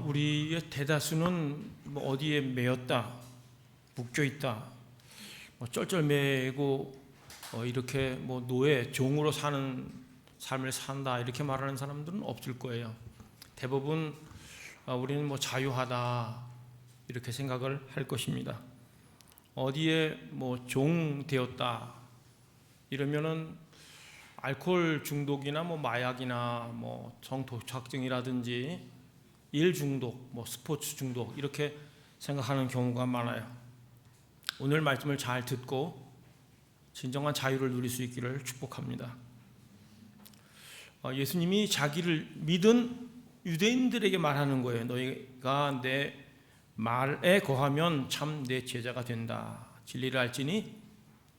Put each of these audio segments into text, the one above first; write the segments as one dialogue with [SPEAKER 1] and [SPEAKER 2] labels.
[SPEAKER 1] 우리의 대다수는 뭐 어디에 매였다, 묶여 있다, 뭐 쩔쩔매고 이렇게 뭐 노예, 종으로 사는 삶을 산다 이렇게 말하는 사람들은 없을 거예요. 대부분 우리는 뭐 자유하다 이렇게 생각을 할 것입니다. 어디에 뭐 종 되었다 이러면은 알코올 중독이나 뭐 마약이나 뭐 성도착증이라든지 일 중독, 뭐 스포츠 중독 이렇게 생각하는 경우가 많아요. 오늘 말씀을 잘 듣고 진정한 자유를 누릴 수 있기를 축복합니다. 예수님이 자기를 믿은 유대인들에게 말하는 거예요. 너희가 내 말에 거하면 참 내 제자가 된다. 진리를 알지니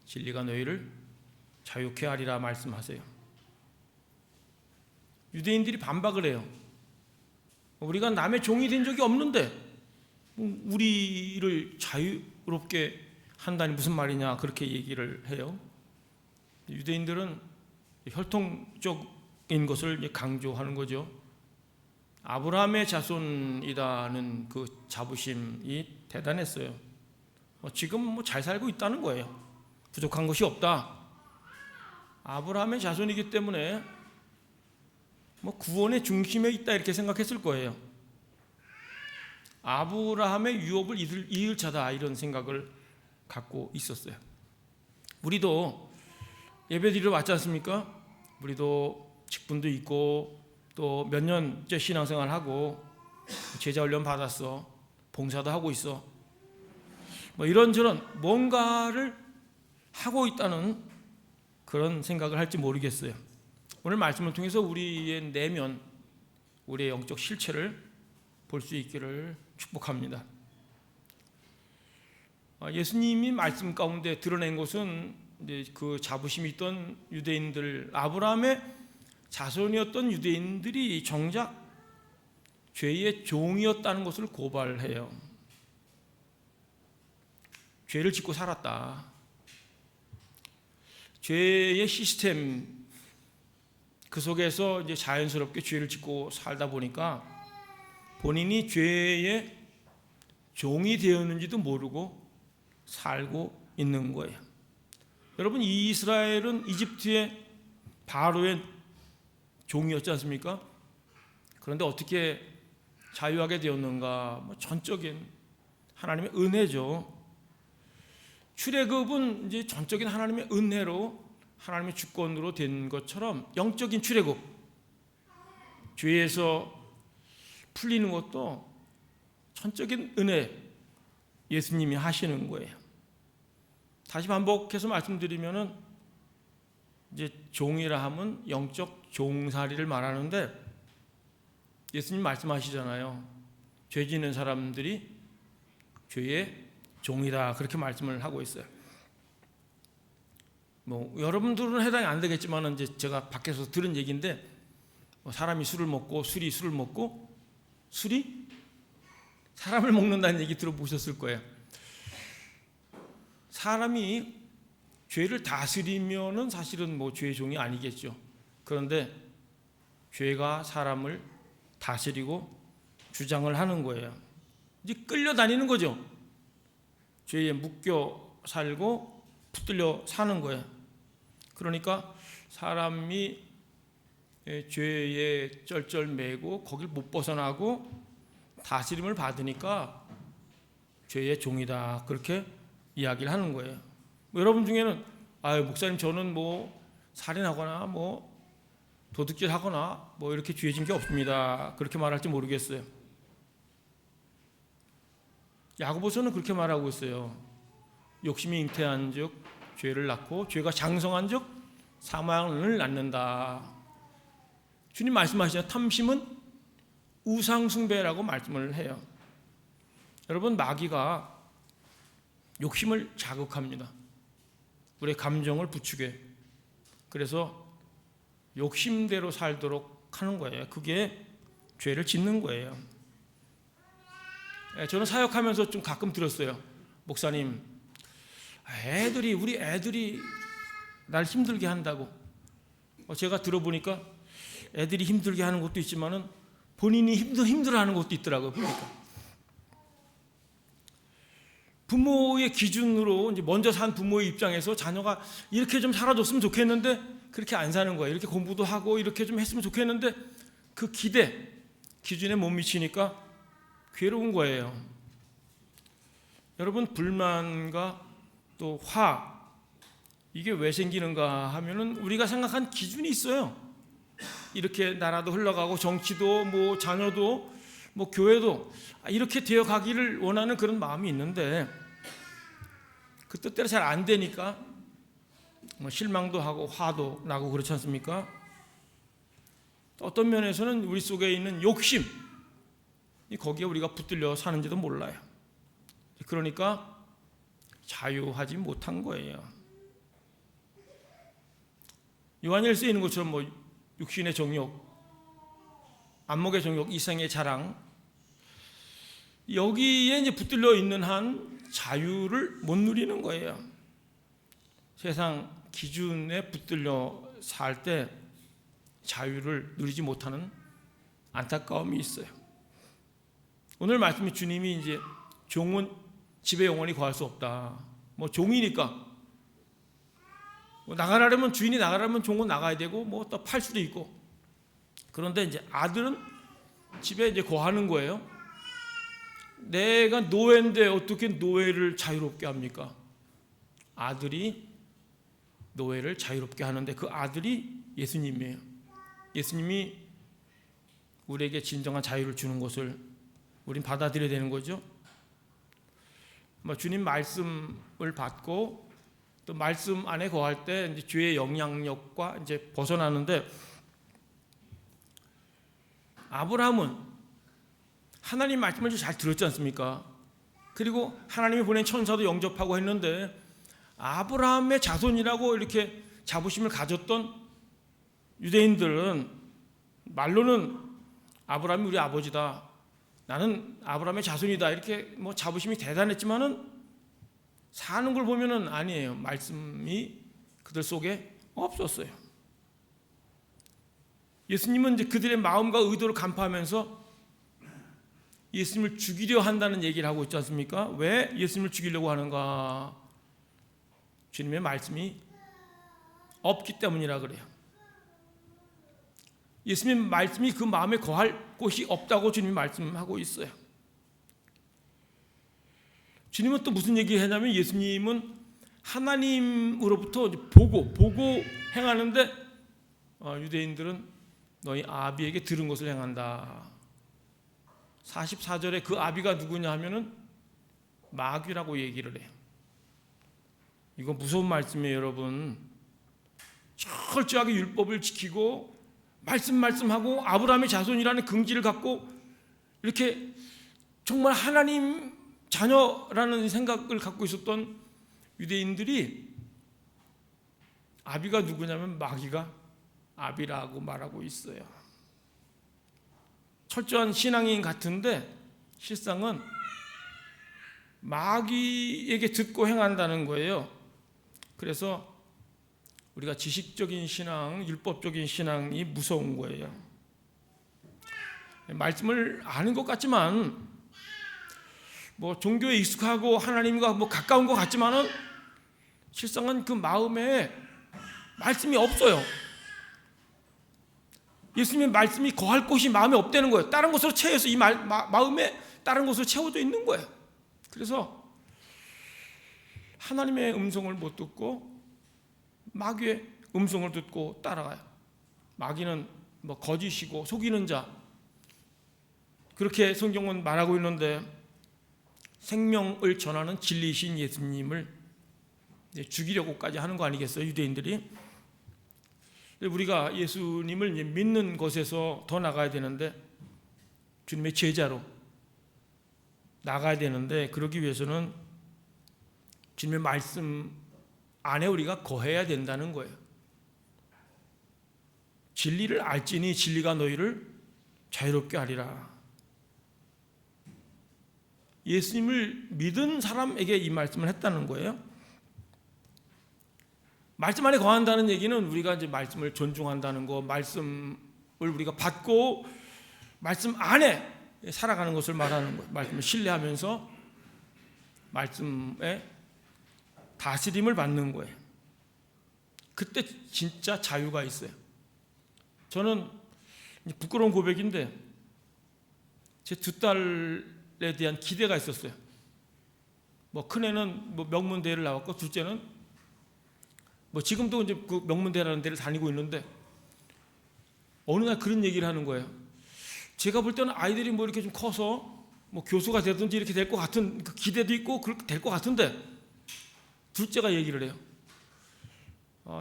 [SPEAKER 1] 진리가 너희를 자유케 하리라 말씀하세요. 유대인들이 반박을 해요. 우리가 남의 종이 된 적이 없는데 우리를 자유롭게 한다니 무슨 말이냐 그렇게 얘기를 해요. 유대인들은 혈통적인 것을 강조하는 거죠. 아브라함의 자손이라는 그 자부심이 대단했어요. 지금 뭐 잘 살고 있다는 거예요. 부족한 것이 없다. 아브라함의 자손이기 때문에 뭐 구원의 중심에 있다 이렇게 생각했을 거예요. 아브라함의 유업을 이을 자다 이런 생각을 갖고 있었어요. 우리도 예배드리러 왔지 않습니까? 우리도 직분도 있고 또 몇 년째 신앙생활하고 제자 훈련 받았어, 봉사도 하고 있어, 뭐 이런저런 뭔가를 하고 있다는 그런 생각을 할지 모르겠어요. 오늘 말씀을 통해서 우리의 내면, 우리의 영적 실체를 볼 수 있기를 축복합니다. 예수님이 말씀 가운데 드러낸 것은 이제 그 자부심이 있던 유대인들, 아브라함의 자손이었던 유대인들이 정작 죄의 종이었다는 것을 고발해요. 죄를 짓고 살았다. 죄의 시스템 그 속에서 이제 자연스럽게 죄를 짓고 살다 보니까 본인이 죄의 종이 되었는지도 모르고 살고 있는 거예요. 여러분, 이스라엘은 이집트의 바로의 종이었지 않습니까? 그런데 어떻게 자유하게 되었는가? 전적인 하나님의 은혜죠. 출애굽은 이제 전적인 하나님의 은혜로 하나님의 주권으로 된 것처럼 영적인 출애굽, 죄에서 풀리는 것도 전적인 은혜 예수님이 하시는 거예요. 다시 반복해서 말씀드리면은 이제 종이라 하면 영적 종살이를 말하는데 예수님 말씀하시잖아요. 죄 짓는 사람들이 죄의 종이다 그렇게 말씀을 하고 있어요. 뭐 여러분들은 해당이 안 되겠지만 이제 제가 밖에서 들은 얘기인데 사람이 술을 먹고 술이 술을 먹고 술이 사람을 먹는다는 얘기 들어보셨을 거예요. 사람이 죄를 다스리면은 사실은 뭐 죄의 종이 아니겠죠. 그런데 죄가 사람을 다스리고 주장을 하는 거예요. 이제 끌려다니는 거죠. 죄에 묶여 살고 붙들려 사는 거예요. 그러니까 사람이 죄에 쩔쩔매고 거길 못 벗어나고 다스림을 받으니까 죄의 종이다 그렇게 이야기를 하는 거예요. 여러분 중에는 목사님 저는 뭐 살인하거나 뭐 도둑질하거나 뭐 이렇게 죄 지은 게 없습니다 그렇게 말할지 모르겠어요. 야고보서는 그렇게 말하고 있어요. 욕심이 잉태한 즉 죄를 낳고 죄가 장성한 즉 사망을 낳는다. 주님 말씀하시죠. 탐심은 우상숭배라고 말씀을 해요. 여러분, 마귀가 욕심을 자극합니다. 우리의 감정을 부추게. 그래서 욕심대로 살도록 하는 거예요. 그게 죄를 짓는 거예요. 저는 사역하면서 좀 가끔 들었어요. 목사님, 우리 애들이 날 힘들게 한다고. 제가 들어보니까 애들이 힘들게 하는 것도 있지만은 본인이 힘들어하는 것도 있더라고요. 보니까 부모의 기준으로 이제 먼저 산 부모의 입장에서 자녀가 이렇게 좀 살아줬으면 좋겠는데 그렇게 안 사는 거예요. 이렇게 공부도 하고 이렇게 좀 했으면 좋겠는데 그 기준에 못 미치니까 괴로운 거예요. 여러분, 불만과 또 이게 왜 생기는가 하면은 우리가 생각한 기준이 있어요. 이렇게 나라도 흘러가고 정치도 뭐 자녀도 뭐 교회도 이렇게 되어 가기를 원하는 그런 마음이 있는데 그 뜻대로 잘 안 되니까 뭐 실망도 하고 화도 나고 그렇지 않습니까? 어떤 면에서는 우리 속에 있는 욕심, 거기에 우리가 붙들려 사는지도 몰라요. 그러니까 자유하지 못한 거예요. 요한일서에 있는 것처럼 뭐 육신의 정욕, 안목의 정욕, 이생의 자랑, 여기에 이제 붙들려 있는 한 자유를 못 누리는 거예요. 세상 기준에 붙들려 살 때 자유를 누리지 못하는 안타까움이 있어요. 오늘 말씀이 주님이 이제 종은 집에 영원히 거할 수 없다. 뭐 종이니까 뭐 나가라면 주인이 나가라면 종은 나가야 되고 뭐 또 팔 수도 있고. 그런데 이제 아들은 집에 이제 거하는 거예요. 내가 노예인데 어떻게 노예를 자유롭게 합니까? 아들이 노예를 자유롭게 하는데 그 아들이 예수님이에요. 예수님이 우리에게 진정한 자유를 주는 것을 우린 받아들여야 되는 거죠. 주님 말씀을 받고 또 말씀 안에 거할 때 이제 죄의 영향력과 이제 벗어나는데, 아브라함은 하나님 말씀을 잘 들었지 않습니까? 그리고 하나님이 보낸 천사도 영접하고 했는데 아브라함의 자손이라고 이렇게 자부심을 가졌던 유대인들은 말로는 아브라함이 우리 아버지다, 나는 아브라함의 자손이다, 이렇게 뭐 자부심이 대단했지만은 사는 걸 보면은 아니에요. 말씀이 그들 속에 없었어요. 예수님은 이제 그들의 마음과 의도를 간파하면서 예수님을 죽이려 한다는 얘기를 하고 있지 않습니까? 왜 예수님을 죽이려고 하는가? 주님의 말씀이 없기 때문이라 그래요. 예수님 말씀이 그 마음에 거할 곳이 없다고 주님이 말씀하고 있어요. 주님은 또 무슨 얘기를 하냐면, 예수님은 하나님으로부터 보고 행하는데 유대인들은 너희 아비에게 들은 것을 행한다. 44절에 그 아비가 누구냐 하면은 마귀라고 얘기를 해요. 이거 무서운 말씀이에요, 여러분. 철저하게 율법을 지키고 말씀하고 아브라함의 자손이라는 긍지를 갖고 이렇게 정말 하나님 자녀라는 생각을 갖고 있었던 유대인들이 아비가 누구냐면 마귀가 아비라고 말하고 있어요. 철저한 신앙인 같은데 실상은 마귀에게 듣고 행한다는 거예요. 그래서 우리가 지식적인 신앙, 율법적인 신앙이 무서운 거예요. 말씀을 아는 것 같지만, 뭐 종교에 익숙하고 하나님과 뭐 가까운 것 같지만은 실상은 그 마음에 말씀이 없어요. 예수님의 말씀이 거할 곳이 마음에 없다는 거예요. 다른 것으로 채워서 이 마음에 다른 것으로 채워져 있는 거예요. 그래서 하나님의 음성을 못 듣고 마귀의 음성을 듣고 따라가요. 마귀는 뭐 거짓이고 속이는 자, 그렇게 성경은 말하고 있는데, 생명을 전하는 진리이신 예수님을 죽이려고까지 하는 거 아니겠어요, 유대인들이? 우리가 예수님을 믿는 것에서 더 나가야 되는데, 주님의 제자로 나가야 되는데, 그러기 위해서는 주님의 말씀 안에 우리가 거해야 된다는 거예요. 진리를 알지니 진리가 너희를 자유롭게 하리라. 예수님을 믿은 사람에게 이 말씀을 했다는 거예요. 말씀 안에 거한다는 얘기는 우리가 이제 말씀을 존중한다는 거, 말씀을 우리가 받고 말씀 안에 살아가는 것을 말하는 거예요. 말씀을 신뢰하면서 말씀에 다스림을 받는 거예요. 그때 진짜 자유가 있어요. 저는 부끄러운 고백인데 제 두 딸에 대한 기대가 있었어요. 뭐 큰애는 뭐 명문대를 나왔고 둘째는 뭐 지금도 이제 그 명문대라는 데를 다니고 있는데 어느 날 그런 얘기를 하는 거예요. 제가 볼 때는 아이들이 뭐 이렇게 좀 커서 뭐 교수가 되든지 이렇게 될 것 같은 그 기대도 있고 그렇게 될 것 같은데 둘째가 얘기를 해요.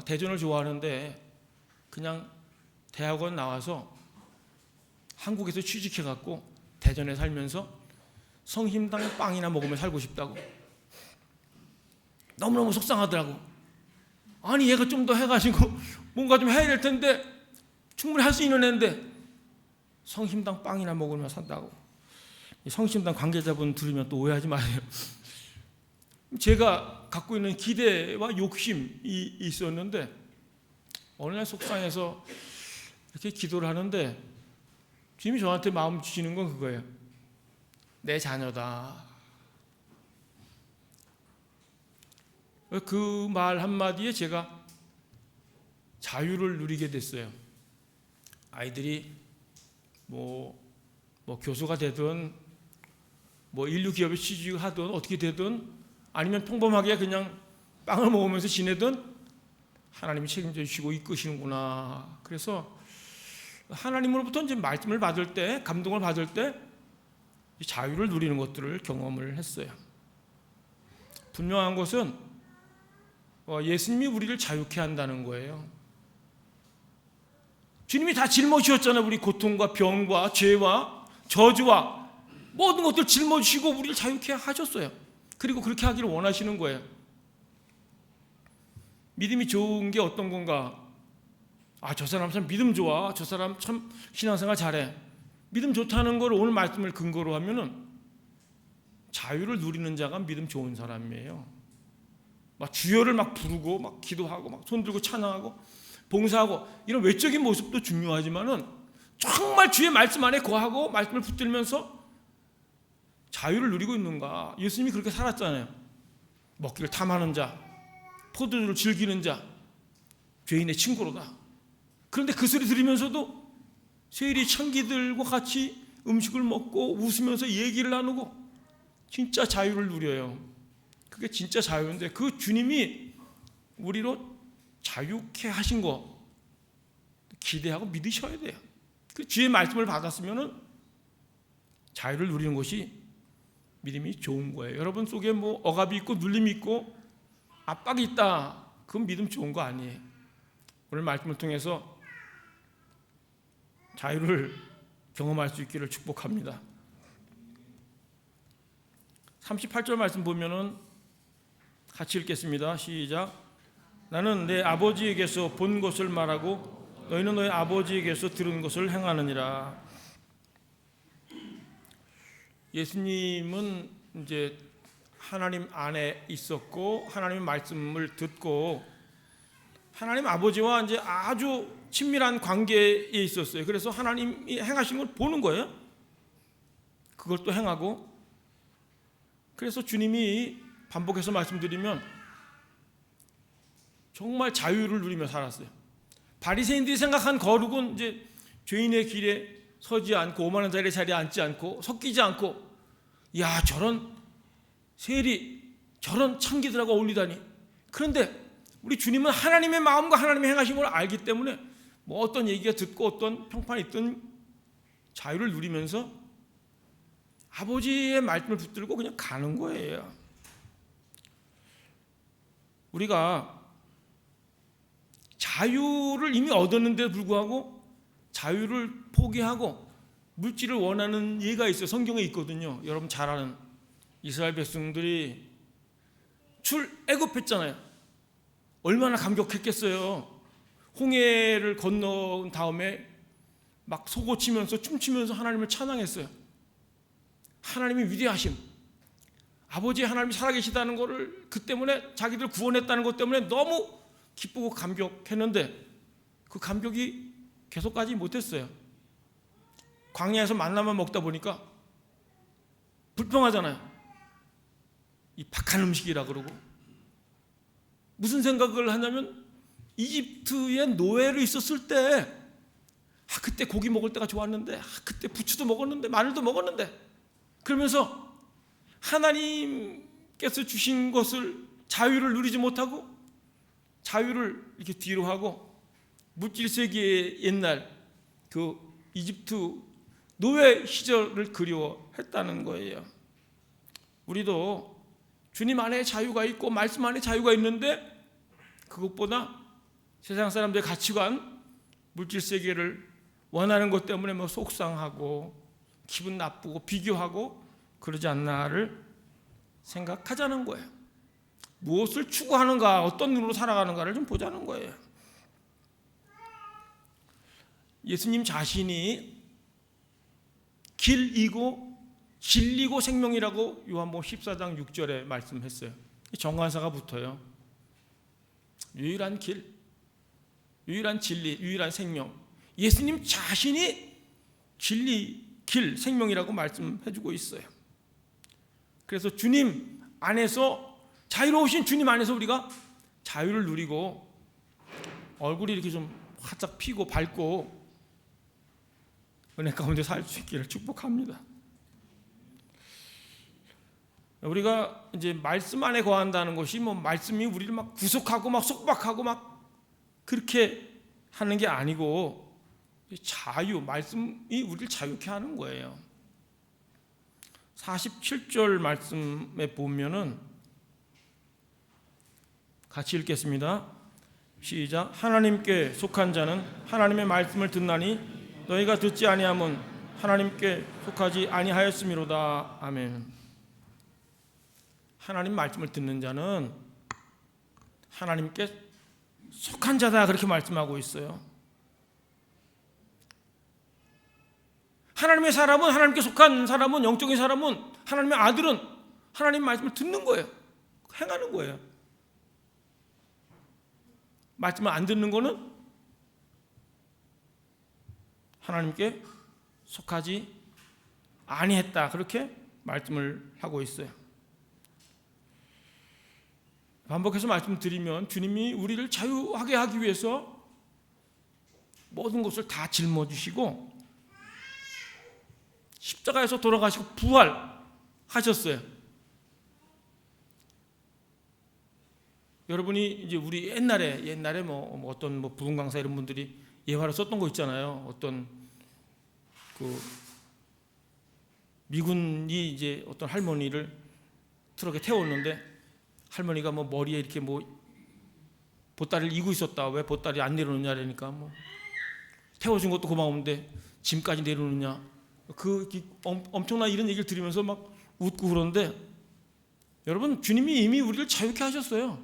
[SPEAKER 1] 대전을 좋아하는데 그냥 대학원 나와서 한국에서 취직해갖고 대전에 살면서 성심당 빵이나 먹으며 살고 싶다고. 너무너무 속상하더라고. 아니 얘가 좀 더 해가지고 뭔가 좀 해야 될 텐데 충분히 할 수 있는 애인데 성심당 빵이나 먹으며 산다고. 성심당 관계자분 들으면 또 오해하지 마세요. 제가 갖고 있는 기대와 욕심이 있었는데 어느 날 속상해서 이렇게 기도를 하는데 주님이 저한테 마음 주시는 건 그거예요. 내 자녀다. 그 말 한마디에 제가 자유를 누리게 됐어요. 아이들이 뭐 교수가 되든 뭐 인류 기업에 취직하든 어떻게 되든 아니면 평범하게 그냥 빵을 먹으면서 지내든 하나님이 책임져 주시고 이끄시는구나. 그래서 하나님으로부터 이제 말씀을 받을 때, 감동을 받을 때 자유를 누리는 것들을 경험을 했어요. 분명한 것은 예수님이 우리를 자유케 한다는 거예요. 주님이 다 짊어지셨잖아요. 우리 고통과 병과 죄와 저주와 모든 것들 짊어지시고 우리를 자유케 하셨어요. 그리고 그렇게 하기를 원하시는 거예요. 믿음이 좋은 게 어떤 건가? 저 사람 참 믿음 좋아. 저 사람 참 신앙생활 잘해. 믿음 좋다는 걸 오늘 말씀을 근거로 하면은 자유를 누리는 자가 믿음 좋은 사람이에요. 막 주여를 막 부르고 막 기도하고 막 손 들고 찬양하고 봉사하고 이런 외적인 모습도 중요하지만은 정말 주의 말씀 안에 거하고 말씀을 붙들면서 자유를 누리고 있는가? 예수님이 그렇게 살았잖아요. 먹기를 탐하는 자, 포도주를 즐기는 자, 죄인의 친구로다. 그런데 그 소리 들으면서도 세리 청기들과 같이 음식을 먹고 웃으면서 얘기를 나누고 진짜 자유를 누려요. 그게 진짜 자유인데 그 주님이 우리로 자유케 하신 거 기대하고 믿으셔야 돼요. 그 주의 말씀을 받았으면은 자유를 누리는 것이 믿음이 좋은 거예요. 여러분 속에 뭐 억압이 있고 눌림이 있고 압박이 있다. 그건 믿음 좋은 거 아니에요. 오늘 말씀을 통해서 자유를 경험할 수 있기를 축복합니다. 38절 말씀 보면은 같이 읽겠습니다. 시작. 나는 내 아버지에게서 본 것을 말하고 너희는 너희 아버지에게서 들은 것을 행하느니라. 예수님은 이제 하나님 안에 있었고 하나님의 말씀을 듣고 하나님 아버지와 이제 아주 친밀한 관계에 있었어요. 그래서 하나님이 행하신 걸 보는 거예요. 그걸 또 행하고 그래서 주님이 반복해서 말씀드리면 정말 자유를 누리며 살았어요. 바리새인들이 생각한 거룩은 이제 죄인의 길에 서지 않고 5만 원짜리 자리에 앉지 않고 섞이지 않고 야 저런 세리 저런 창기들하고 어울리다니. 그런데 우리 주님은 하나님의 마음과 하나님의 행하신 걸 알기 때문에 뭐 어떤 얘기가 듣고 어떤 평판이 있든 자유를 누리면서 아버지의 말씀을 붙들고 그냥 가는 거예요. 우리가 자유를 이미 얻었는데도 불구하고 자유를 포기하고 물질을 원하는 예가 있어요. 성경에 있거든요. 여러분 잘 아는 이스라엘 백성들이 출애굽했잖아요. 얼마나 감격했겠어요. 홍해를 건너온 다음에 막 소고치면서 춤추면서 하나님을 찬양했어요. 하나님의 위대하심, 아버지 하나님이 살아계시다는 것을 그 때문에 자기들 구원했다는 것 때문에 너무 기쁘고 감격했는데 그 감격이 계속 가지 못했어요. 광야에서 만나만 먹다 보니까 불평하잖아요. 이 박한 음식이라 그러고. 무슨 생각을 하냐면 이집트의 노예로 있었을 때 그때 고기 먹을 때가 좋았는데, 그때 부추도 먹었는데, 마늘도 먹었는데, 그러면서 하나님께서 주신 것을, 자유를 누리지 못하고 자유를 이렇게 뒤로 하고 물질 세계의 옛날 그 이집트 노예 시절을 그리워했다는 거예요. 우리도 주님 안에 자유가 있고 말씀 안에 자유가 있는데, 그것보다 세상 사람들의 가치관, 물질 세계를 원하는 것 때문에 뭐 속상하고 기분 나쁘고 비교하고 그러지 않나를 생각하자는 거예요. 무엇을 추구하는가, 어떤 눈으로 살아가는가를 좀 보자는 거예요. 예수님 자신이 길이고 진리고 생명이라고 요한복음 14장 6절에 말씀했어요. 정관사가 붙어요. 유일한 길, 유일한 진리, 유일한 생명. 예수님 자신이 진리, 길, 생명이라고 말씀해주고 있어요. 그래서 주님 안에서, 자유로우신 주님 안에서 우리가 자유를 누리고 얼굴이 이렇게 좀 활짝 피고 밝고 은혜 가운데 살 수 있기를 축복합니다. 우리가 이제 말씀 안에 거한다는 것이 뭐 말씀이 우리를 막 구속하고 막 속박하고 막 그렇게 하는 게 아니고, 자유, 말씀이 우리를 자유케 하는 거예요. 47절 말씀에 보면은 같이 읽겠습니다. 시작. 하나님께 속한 자는 하나님의 말씀을 듣나니 너희가 듣지 아니함은 하나님께 속하지 아니하였음이로다. 아멘. 하나님 말씀을 듣는 자는 하나님께 속한 자다, 그렇게 말씀하고 있어요. 하나님의 사람은, 하나님께 속한 사람은, 영적인 사람은, 하나님의 아들은 하나님 말씀을 듣는 거예요. 행하는 거예요. 말씀을 안 듣는 거는 하나님께 속하지 아니했다, 그렇게 말씀을 하고 있어요. 반복해서 말씀드리면 주님이 우리를 자유하게 하기 위해서 모든 것을 다 짊어지시고 십자가에서 돌아가시고 부활하셨어요. 여러분이 이제 우리 옛날에 뭐 어떤 뭐 부흥 강사 이런 분들이 예화를 썼던 거 있잖아요. 어떤 그 미군이 이제 어떤 할머니를 트럭에 태웠는데 할머니가 뭐 머리에 이렇게 뭐 보따리를 이고 있었다. 왜 보따리 안 내려놓냐라니까, 뭐 태워준 것도 고마운데 짐까지 내려놓냐. 엄청난 이런 얘기를 들으면서 막 웃고 그러는데, 여러분, 주님이 이미 우리를 자유케 하셨어요.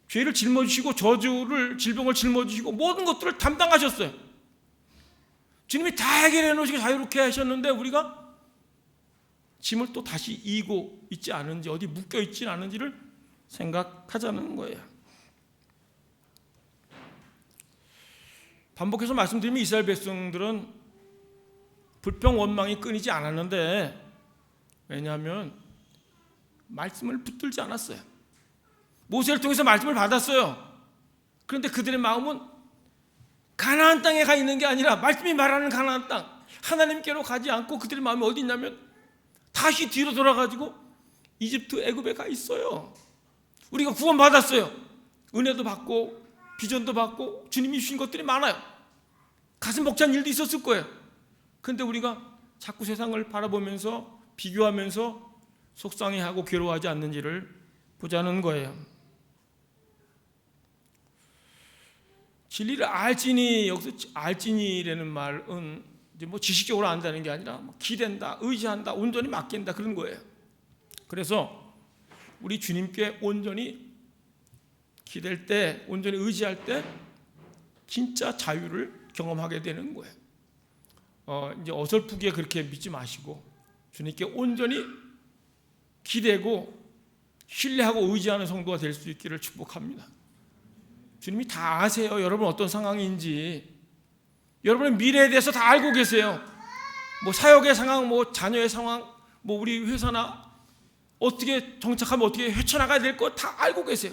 [SPEAKER 1] 죄를 짊어지시고 저주를, 질병을 짊어지시고 모든 것들을 담당하셨어요. 주님이 다 해결해 놓으시고 자유롭게 하셨는데 우리가 짐을 또 다시 이고 있지 않은지, 어디 묶여 있지 않은지를 생각하자는 거예요. 반복해서 말씀드리면 이스라엘 백성들은 불평 원망이 끊이지 않았는데, 왜냐하면 말씀을 붙들지 않았어요. 모세를 통해서 말씀을 받았어요. 그런데 그들의 마음은 가나안 땅에 가 있는 게 아니라 말씀이 말하는 가나안 땅, 하나님께로 가지 않고 그들의 마음이 어디 있냐면 다시 뒤로 돌아가지고 이집트, 애굽에 가 있어요. 우리가 구원받았어요. 은혜도 받고 비전도 받고 주님이 주신 것들이 많아요. 가슴 벅찬 일도 있었을 거예요. 그런데 우리가 자꾸 세상을 바라보면서 비교하면서 속상해하고 괴로워하지 않는지를 보자는 거예요. 진리를 알지니, 여기서 알지니라는 말은 이제 뭐 지식적으로 안다는 게 아니라 기댄다, 의지한다, 온전히 맡긴다, 그런 거예요. 그래서 우리 주님께 온전히 기댈 때, 온전히 의지할 때 진짜 자유를 경험하게 되는 거예요. 이제 어설프게 그렇게 믿지 마시고 주님께 온전히 기대고 신뢰하고 의지하는 성도가 될 수 있기를 축복합니다. 주님이 다 아세요. 여러분 어떤 상황인지. 여러분의 미래에 대해서 다 알고 계세요. 뭐 사역의 상황, 뭐 자녀의 상황, 뭐 우리 회사나 어떻게 정착하면 어떻게 헤쳐나가야 될 거 다 알고 계세요.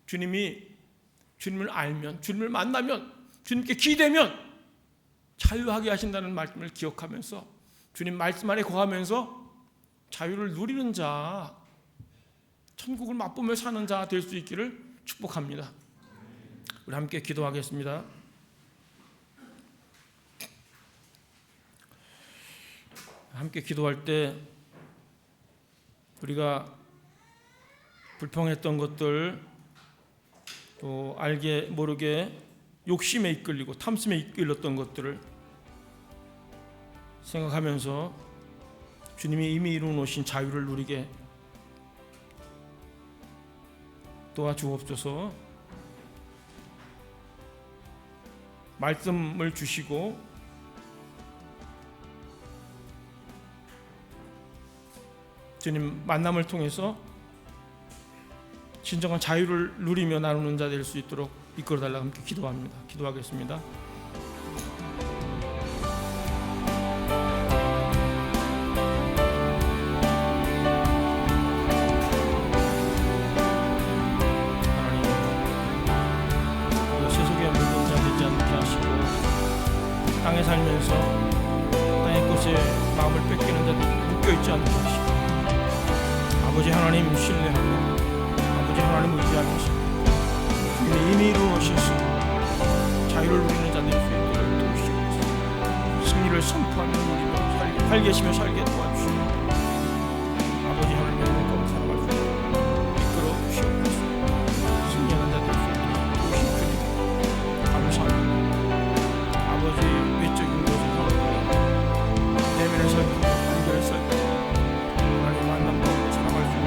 [SPEAKER 1] 주님을 알면, 주님을 만나면, 주님께 기대면 자유하게 하신다는 말씀을 기억하면서 주님 말씀 안에 거하면서 자유를 누리는 자, 천국을 맛보며 사는 자 될 수 있기를 축복합니다. 우리 함께 기도하겠습니다. 함께 기도할 때 우리가 불평했던 것들, 또 알게 모르게 욕심에 이끌리고 탐심에 이끌렸던 것들을 생각하면서 주님이 이미 이루어 놓으신 자유를 누리게 도와주옵소서. 말씀을 주시고 주님 만남을 통해서 진정한 자유를 누리며 나누는 자 될 수 있도록 이끌어달라고 함께 기도합니다. 기도하겠습니다. 하나님, 세속에 물든 자 되지 않게 하시고 땅에 살면서 땅의 것에 마음을 뺏기는 자들 묶여있지 않게 하시고 아버지 하나님 신뢰하고 아버지 하나님 의지하시고 주님의 이미 이루어놓으신 자유를 누리는 자 될 수 있도록 도우시옵소서. 승리를 선포하며 누리며 살게시며 살게 도와주시고 아버지 하나님의 은혜 가운데 살아갈 수 있도록 이끌어 주시옵소서. 승리하는 자 될 수 있도록 도우신 주님 감사합니다. 아버지 외적인 곳에서 내면의 설교, 관계의 설교, 하나님 만남 가운데 살아갈 수 있는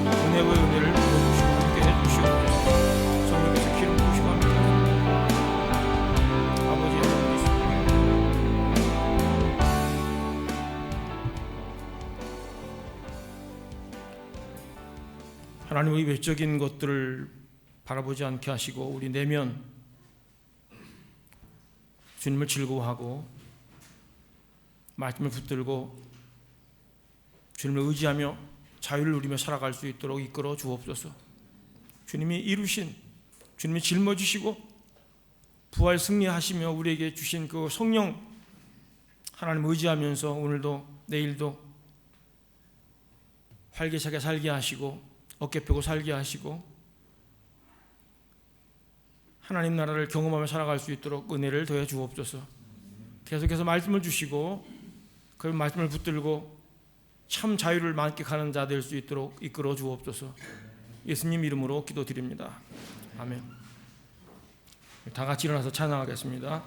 [SPEAKER 1] 은혜의 은혜를 부어주시고 함께 해주시옵소서. 성령께서 기름 부으시고 함께 아버지 하나님 하나님의 외적인 것들을 바라보지 않게 하시고 우리 내면 주님을 즐거워하고 말씀을 붙들고 주님을 의지하며 자유를 누리며 살아갈 수 있도록 이끌어 주옵소서. 주님이 이루신, 주님이 짊어지시고 부활 승리하시며 우리에게 주신 그 성령 하나님 의지하면서 오늘도 내일도 활기차게 살게 하시고 어깨 펴고 살게 하시고 하나님 나라를 경험하며 살아갈 수 있도록 은혜를 더해 주옵소서. 계속해서 말씀을 주시고 그 말씀을 붙들고 참 자유를 만끽하는 자 될 수 있도록 이끌어 주옵소서. 예수님 이름으로 기도드립니다. 아멘. 다 같이 일어나서 찬양하겠습니다.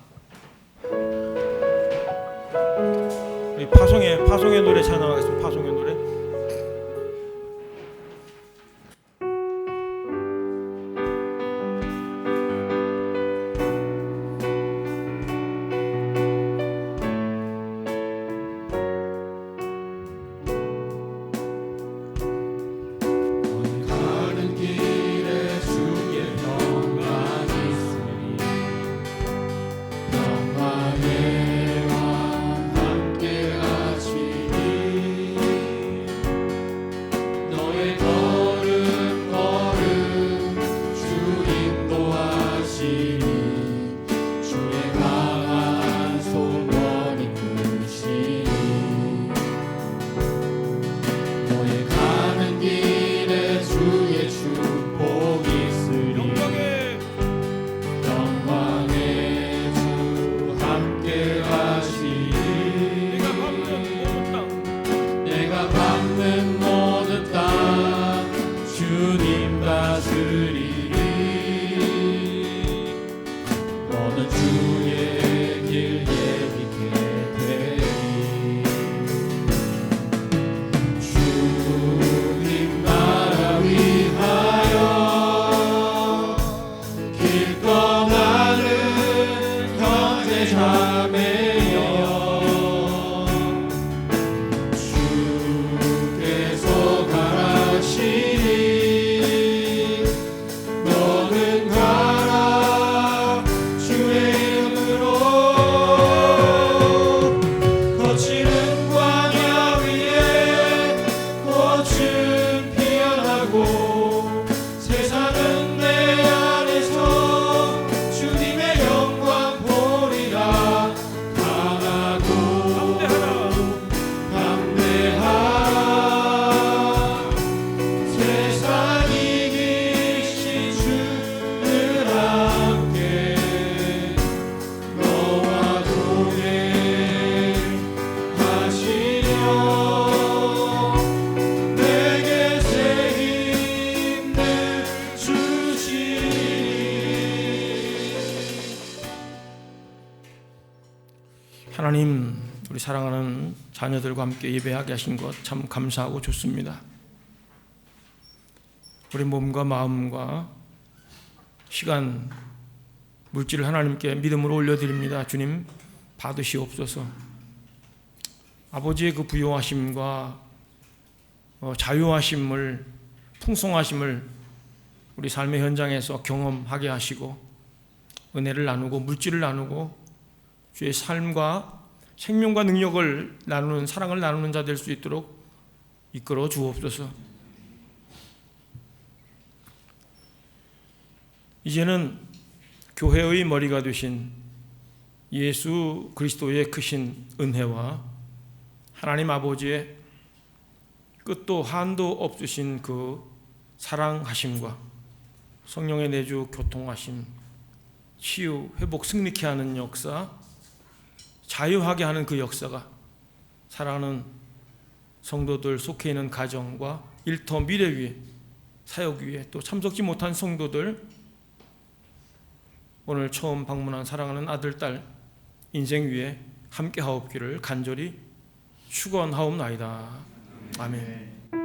[SPEAKER 1] 우리 파송의 노래 찬양하겠습니다. 파송의 노래.
[SPEAKER 2] 영광의 왕 함께 하시니
[SPEAKER 1] 하나님, 우리 사랑하는 자녀들과 함께 예배하게 하신 것 참 감사하고 좋습니다. 우리 몸과 마음과 시간, 물질을 하나님께 믿음으로 올려드립니다. 주님 받으시옵소서. 아버지의 그 부요하심과 자유하심을, 풍성하심을 우리 삶의 현장에서 경험하게 하시고 은혜를 나누고 물질을 나누고 주의 삶과 생명과 능력을 나누는, 사랑을 나누는 자 될 수 있도록 이끌어 주옵소서. 이제는 교회의 머리가 되신 예수 그리스도의 크신 은혜와 하나님 아버지의 끝도 한도 없으신 그 사랑하심과 성령의 내주 교통하심, 치유, 회복, 승리케 하는 역사, 자유하게 하는 그 역사가 사랑하는 성도들 속해 있는 가정과 일터 미래 위에, 사역 위에, 또 참석지 못한 성도들, 오늘 처음 방문한 사랑하는 아들, 딸 인생 위에 함께 하옵기를 간절히 축원하옵나이다. 아멘.